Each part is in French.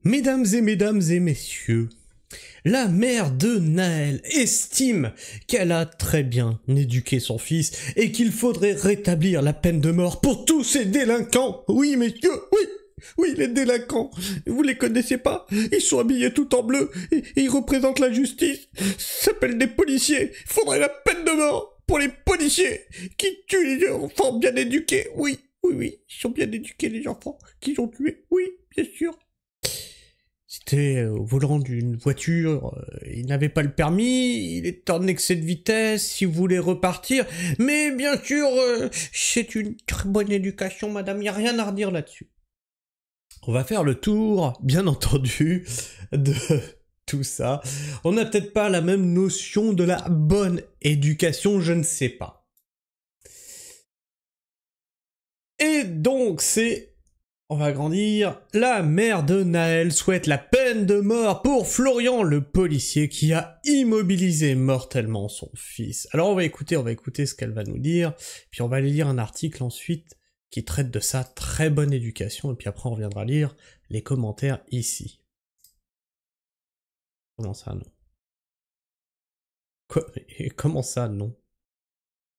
Mesdames et messieurs, la mère de Naël estime qu'elle a très bien éduqué son fils et qu'il faudrait rétablir la peine de mort pour tous ces délinquants. Oui, messieurs, oui, les délinquants, vous les connaissez pas? Ils sont habillés tout en bleu et ils représentent la justice. Ça s'appelle des policiers. Il faudrait la peine de mort pour les policiers qui tuent les enfants bien éduqués. Oui, ils sont bien éduqués les enfants qu'ils ont tués. Oui, bien sûr. C'était au volant d'une voiture, il n'avait pas le permis, il était en excès de vitesse, il voulait repartir, mais bien sûr, c'est une très bonne éducation, madame, il n'y a rien à redire là-dessus. On va faire le tour, bien entendu, de tout ça. On n'a peut-être pas la même notion de la bonne éducation, je ne sais pas. Et donc, on va grandir. La mère de Naël souhaite la peine de mort pour Florian, le policier qui a immobilisé mortellement son fils. Alors on va écouter ce qu'elle va nous dire, puis on va aller lire un article ensuite qui traite de sa très bonne éducation, et puis après on reviendra lire les commentaires ici. Comment ça, non? Quoi? Comment ça, non?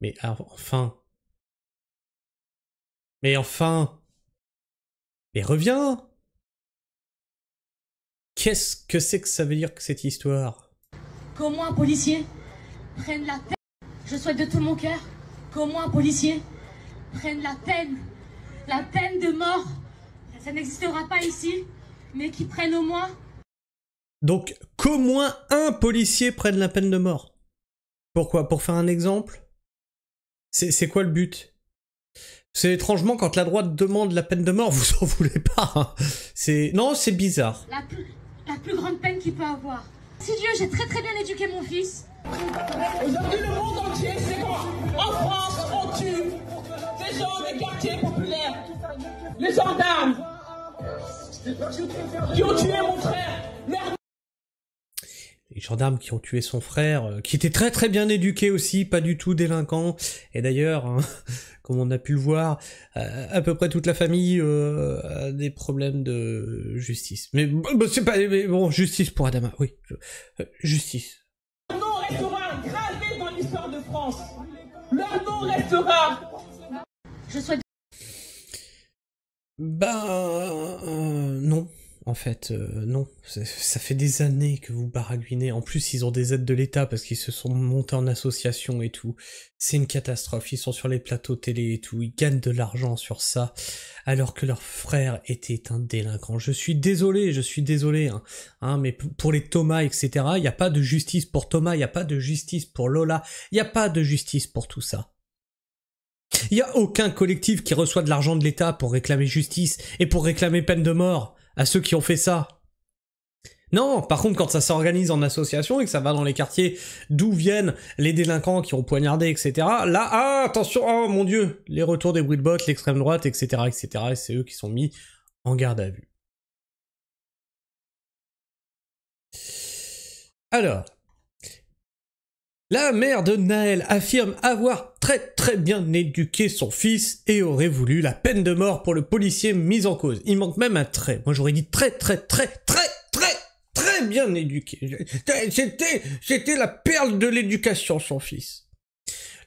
Mais enfin... Mais reviens! Qu'est-ce que c'est que ça veut dire que cette histoire? Comment un policier prenne la peine, je souhaite de tout mon cœur, comment un policier prenne la peine de mort, ça n'existera pas ici, mais qui prenne au moins... Donc, qu'au moins un policier prenne la peine de mort. Pourquoi? Pour faire un exemple? C'est quoi le but? C'est étrangement, quand la droite demande la peine de mort, vous en voulez pas. Hein. Non, c'est bizarre. La plus grande peine qu'il peut avoir. Si Dieu, j'ai très bien éduqué mon fils. Aujourd'hui, le monde entier, c'est quoi? En France, on tue des gens des quartiers populaires. Les gendarmes qui ont tué mon frère. Les gendarmes qui ont tué son frère, qui était très bien éduqué aussi, pas du tout délinquant. Et d'ailleurs, hein, comme on a pu le voir, à peu près toute la famille a des problèmes de justice. Mais c'est pas... Mais bon, justice pour Adama, oui. Justice. Leur nom restera gravé dans l'histoire de France. Leur nom restera... Je souhaite... Non. En fait, non. Ça fait des années que vous baragouinez. En plus, ils ont des aides de l'État parce qu'ils se sont montés en association et tout. C'est une catastrophe. Ils sont sur les plateaux télé et tout. Ils gagnent de l'argent sur ça, alors que leur frère était un délinquant. Je suis désolé, hein, mais pour les Thomas, etc., il n'y a pas de justice pour Thomas, il n'y a pas de justice pour Lola, il n'y a pas de justice pour tout ça. Il n'y a aucun collectif qui reçoit de l'argent de l'État pour réclamer justice et pour réclamer peine de mort à ceux qui ont fait ça. Non, par contre, quand ça s'organise en association et que ça va dans les quartiers d'où viennent les délinquants qui ont poignardé, etc., là, attention, oh mon Dieu, les retours des bruits de bottes, l'extrême droite, etc., et c'est eux qui sont mis en garde à vue. Alors, la mère de Naël affirme avoir très bien éduqué son fils et aurait voulu la peine de mort pour le policier mis en cause. Il manque même un trait. Moi j'aurais dit très bien éduqué. C'était la perle de l'éducation, son fils.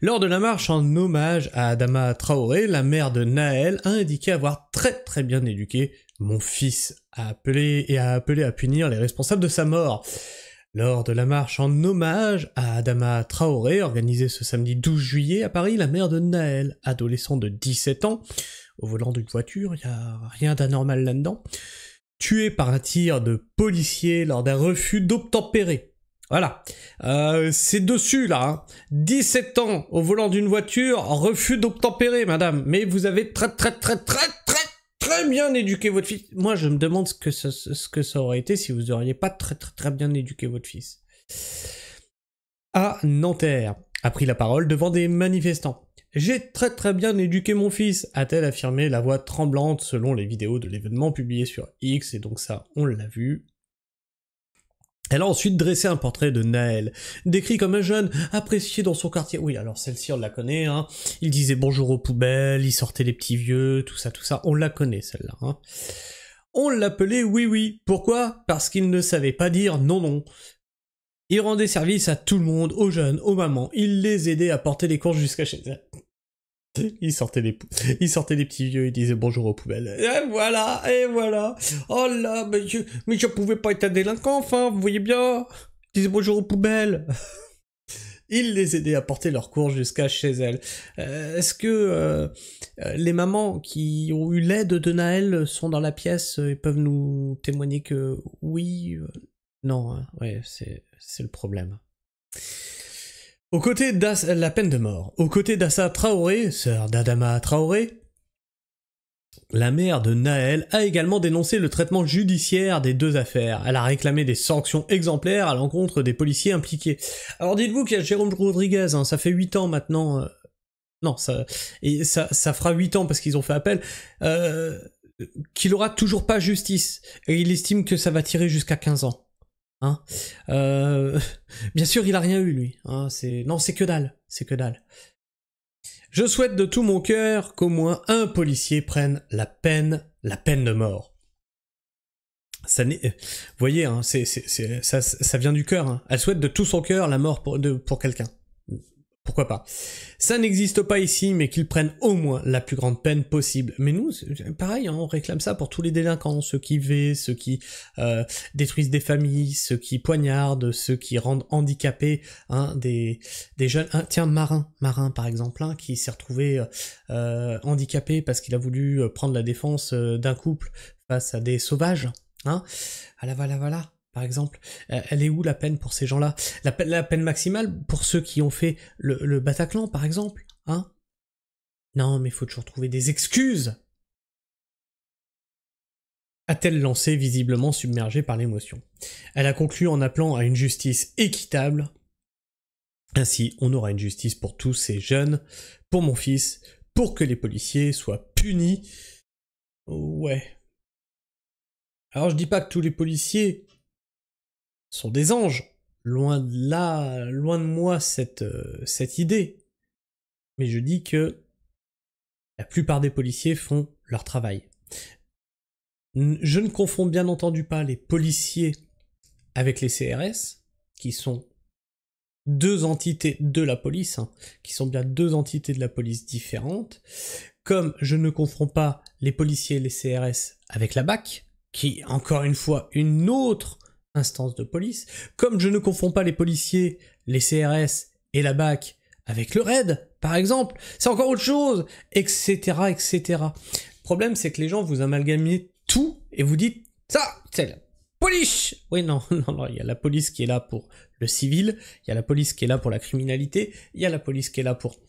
Lors de la marche en hommage à Adama Traoré, la mère de Naël a indiqué avoir très bien éduqué mon fils, a appelé à punir les responsables de sa mort. Lors de la marche en hommage à Adama Traoré, organisée ce samedi 12 juillet à Paris, la mère de Naël, adolescent de 17 ans, au volant d'une voiture, il n'y a rien d'anormal là-dedans, tué par un tir de policier lors d'un refus d'obtempérer. Voilà, c'est dessus là, hein. 17 ans au volant d'une voiture, refus d'obtempérer, madame, mais vous avez très bien éduqué votre fils. Moi, je me demande ce que ça aurait été si vous n'auriez pas très bien éduqué votre fils. À Nanterre, a pris la parole devant des manifestants. J'ai très bien éduqué mon fils, a-t-elle affirmé, la voix tremblante selon les vidéos de l'événement publiées sur X, et donc ça, on l'a vu. Elle a ensuite dressé un portrait de Naël, décrit comme un jeune apprécié dans son quartier. Oui, alors celle-ci, on la connaît, hein. Il disait bonjour aux poubelles, il sortait les petits vieux, tout ça, on la connaît, celle-là, hein. On l'appelait Oui Oui. Pourquoi? Parce qu'il ne savait pas dire non non. Il rendait service à tout le monde, aux jeunes, aux mamans. Il les aidait à porter les courses jusqu'à chez eux. Il sortait des petits vieux, il disait bonjour aux poubelles. Et voilà, et voilà. Oh là, mais je pouvais pas être un délinquant, enfin, vous voyez bien. Il disait bonjour aux poubelles. Il les aidait à porter leurs courses jusqu'à chez elles. Est-ce que les mamans qui ont eu l'aide de Naël sont dans la pièce et peuvent nous témoigner que oui Non, hein, ouais, c'est le problème. Aux côtés la peine de mort, aux côtés d'Assa Traoré, sœur d'Adama Traoré, la mère de Naël a également dénoncé le traitement judiciaire des deux affaires. Elle a réclamé des sanctions exemplaires à l'encontre des policiers impliqués. Alors dites-vous qu'il y a Jérôme Rodriguez, hein, ça fait 8 ans maintenant... Non, ça fera 8 ans parce qu'ils ont fait appel, qu'il aura toujours pas justice. Et il estime que ça va tirer jusqu'à 15 ans. Hein, bien sûr, il a rien eu, lui. Hein, c'est que dalle. C'est que dalle. Je souhaite de tout mon cœur qu'au moins un policier prenne la peine de mort. Ça vous voyez, hein, ça vient du cœur. Hein. Elle souhaite de tout son cœur la mort pour quelqu'un. Pourquoi pas? Ça n'existe pas ici, mais qu'ils prennent au moins la plus grande peine possible. Mais nous, pareil, hein, on réclame ça pour tous les délinquants, ceux qui vêtent, ceux qui détruisent des familles, ceux qui poignardent, ceux qui rendent handicapés, hein, des jeunes... tiens, Marin par exemple, hein, qui s'est retrouvé handicapé parce qu'il a voulu prendre la défense d'un couple face à des sauvages. Hein. Voilà. Par exemple, elle est où la peine pour ces gens-là? La peine maximale pour ceux qui ont fait le Bataclan, par exemple, hein? Non, mais il faut toujours trouver des excuses. A-t-elle lancé, visiblement submergée par l'émotion. Elle a conclu en appelant à une justice équitable. Ainsi, on aura une justice pour tous ces jeunes, pour mon fils, pour que les policiers soient punis. Ouais. Alors je dis pas que tous les policiers sont des anges. Loin de là, loin de moi cette idée. Mais je dis que la plupart des policiers font leur travail. Je ne confonds bien entendu pas les policiers avec les CRS, qui sont deux entités de la police, hein, qui sont bien deux entités de la police différentes, comme je ne confonds pas les policiers et les CRS avec la BAC, qui est encore une fois une autre instance de police, comme je ne confonds pas les policiers, les CRS et la BAC avec le RAID, par exemple, c'est encore autre chose, etc., etc. Le problème, c'est que les gens vous amalgamez tout et vous dites, ça, c'est la police. Oui, non, il y a la police qui est là pour le civil, il y a la police qui est là pour la criminalité, il y a la police qui est là pour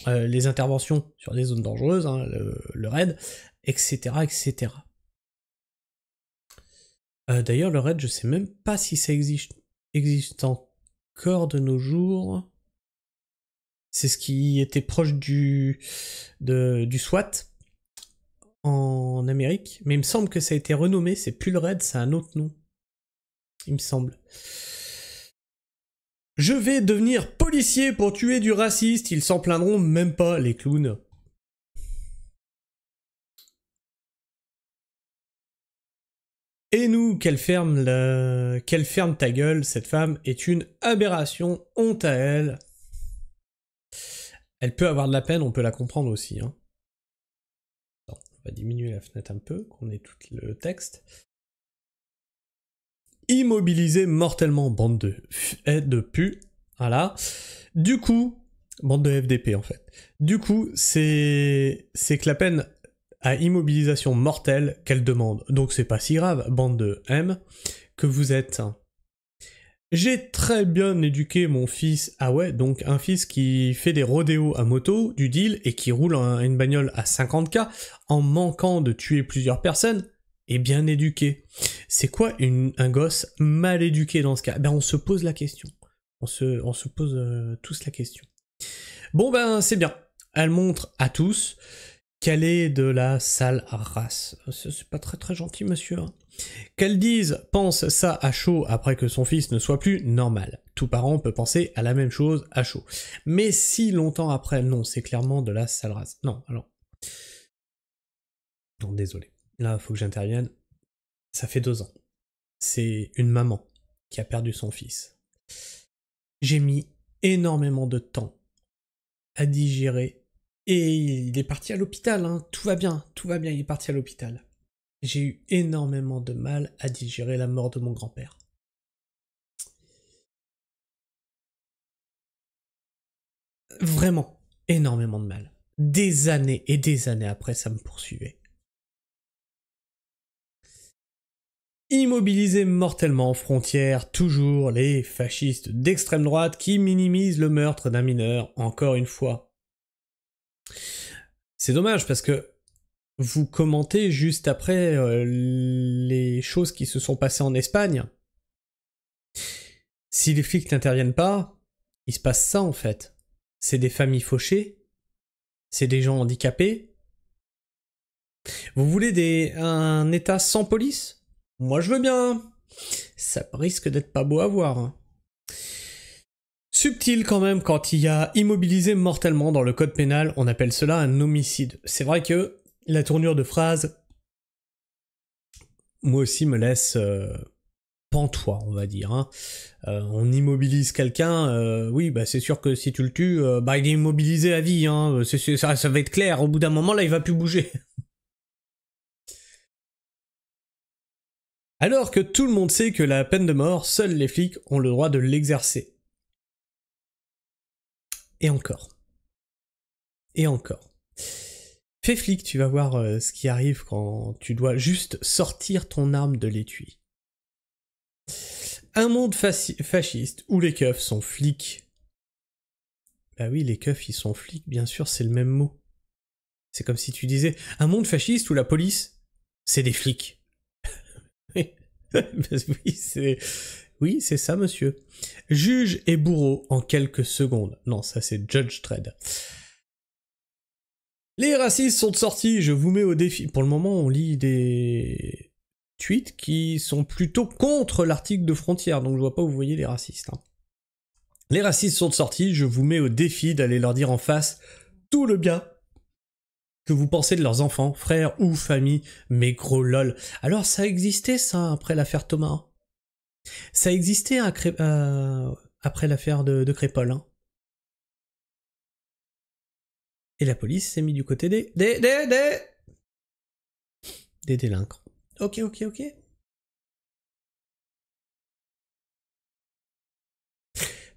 les interventions sur des zones dangereuses, hein, le RAID, etc., etc. D'ailleurs, le RAID, je sais même pas si ça existe encore de nos jours. C'est ce qui était proche du SWAT en Amérique, mais il me semble que ça a été renommé, c'est plus le RAID, c'est un autre nom. Il me semble. Je vais devenir policier pour tuer du raciste, ils s'en plaindront même pas, les clowns. Et nous, qu'elle ferme ta gueule, cette femme est une aberration, honte à elle. Elle peut avoir de la peine, on peut la comprendre aussi. Hein. Attends, on va diminuer la fenêtre un peu, qu'on ait tout le texte. Immobilisé mortellement, bande de pu. Voilà. Du coup, bande de FDP en fait. Du coup, c'est que la peine à immobilisation mortelle qu'elle demande. Donc c'est pas si grave, bande de M, que vous êtes. J'ai très bien éduqué mon fils, ah ouais, donc un fils qui fait des rodéos à moto, du deal, et qui roule une bagnole à 50K, en manquant de tuer plusieurs personnes, et bien éduqué. C'est quoi un gosse mal éduqué dans ce cas? Ben on se pose la question. On se pose tous la question. Bon ben c'est bien. Elle montre à tous qu'elle est de la sale race. C'est pas très très gentil, monsieur. Hein. Qu'elle pense ça à chaud après que son fils ne soit plus normal. Tout parent peut penser à la même chose à chaud. Mais si longtemps après, non, c'est clairement de la sale race. Non, alors... Non, désolé. Là, faut que j'intervienne. Ça fait 2 ans. C'est une maman qui a perdu son fils. J'ai mis énormément de temps à digérer et il est parti à l'hôpital, hein. Tout va bien, il est parti à l'hôpital. J'ai eu énormément de mal à digérer la mort de mon grand-père. Vraiment, énormément de mal. Des années et des années après, ça me poursuivait. Immobilisés mortellement aux frontières, toujours les fascistes d'extrême droite qui minimisent le meurtre d'un mineur, encore une fois. C'est dommage parce que vous commentez juste après les choses qui se sont passées en Espagne. Si les flics n'interviennent pas, il se passe ça en fait. C'est des familles fauchées, c'est des gens handicapés. Vous voulez un État sans police ? Moi je veux bien. Ça risque d'être pas beau à voir. Hein. Subtil quand même, quand il y a immobilisé mortellement dans le code pénal, on appelle cela un homicide. C'est vrai que la tournure de phrase, moi aussi me laisse pantois, on va dire. Hein. On immobilise quelqu'un, oui, bah c'est sûr que si tu le tues, bah il est immobilisé à vie. Hein. Ça va être clair. Au bout d'un moment, là, il va plus bouger. Alors que tout le monde sait que la peine de mort, seuls les flics ont le droit de l'exercer. Et encore. Et encore. Fais flic, tu vas voir ce qui arrive quand tu dois juste sortir ton arme de l'étui. Un monde fasciste où les keufs sont flics. Bah oui, les keufs ils sont flics, bien sûr, c'est le même mot. C'est comme si tu disais un monde fasciste où la police, c'est des flics. Oui, c'est ça, monsieur. Juge et bourreau en quelques secondes. Non, ça c'est Judge Dredd. Les racistes sont sortis, je vous mets au défi. Pour le moment, on lit des tweets qui sont plutôt contre l'article de frontière, donc je vois pas où vous voyez les racistes. Hein. Les racistes sont sortis, je vous mets au défi d'aller leur dire en face tout le bien que vous pensez de leurs enfants, frères ou famille, mais gros lol. Alors ça existait ça après l'affaire Thomas. Ça existait après l'affaire de Crépol. Hein. Et la police s'est mise du côté des délinquants. Ok.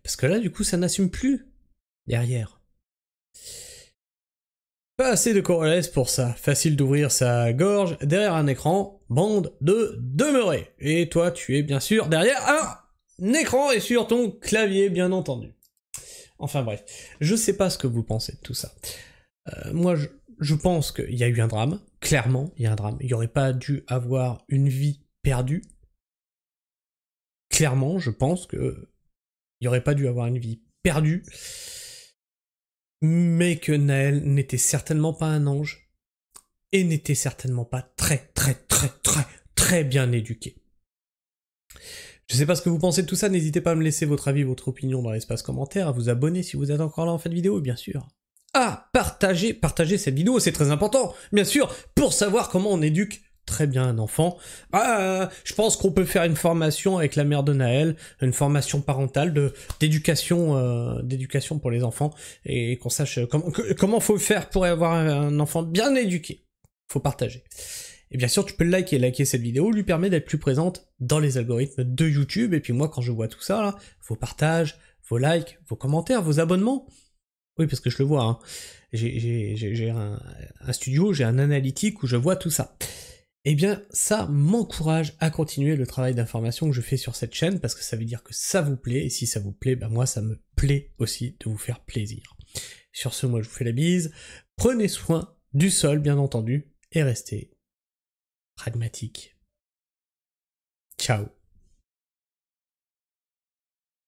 Parce que là, du coup, ça n'assume plus derrière. Pas assez de Corrales pour ça. Facile d'ouvrir sa gorge derrière un écran. Bande de demeurer. Et toi, tu es bien sûr derrière un écran et sur ton clavier, bien entendu. Enfin bref, je sais pas ce que vous pensez de tout ça. Moi, je pense qu'il y a eu un drame. Clairement, il y a un drame. Il n'y aurait pas dû avoir une vie perdue. Clairement, je pense que il n'y aurait pas dû avoir une vie perdue. Mais que Naël n'était certainement pas un ange. Et n'était certainement pas très bien éduqué. Je sais pas ce que vous pensez de tout ça, n'hésitez pas à me laisser votre avis, votre opinion dans l'espace commentaire, à vous abonner si vous êtes encore là en fin de vidéo, bien sûr. Ah, partagez cette vidéo, c'est très important, bien sûr, pour savoir comment on éduque très bien un enfant. Je pense qu'on peut faire une formation avec la mère de Naël, une formation parentale d'éducation pour les enfants, et qu'on sache comment faut faire pour avoir un enfant bien éduqué. Faut partager. Et bien sûr, tu peux le liker cette vidéo lui permet d'être plus présente dans les algorithmes de YouTube, et puis moi, quand je vois tout ça, là, vos partages, vos likes, vos commentaires, vos abonnements, oui, parce que je le vois, hein. J'ai un studio, j'ai un analytique où je vois tout ça. Eh bien, ça m'encourage à continuer le travail d'information que je fais sur cette chaîne, parce que ça veut dire que ça vous plaît, et si ça vous plaît, bah moi, ça me plaît aussi de vous faire plaisir. Sur ce, moi, je vous fais la bise, prenez soin du sol, bien entendu, et restez pragmatique. Ciao.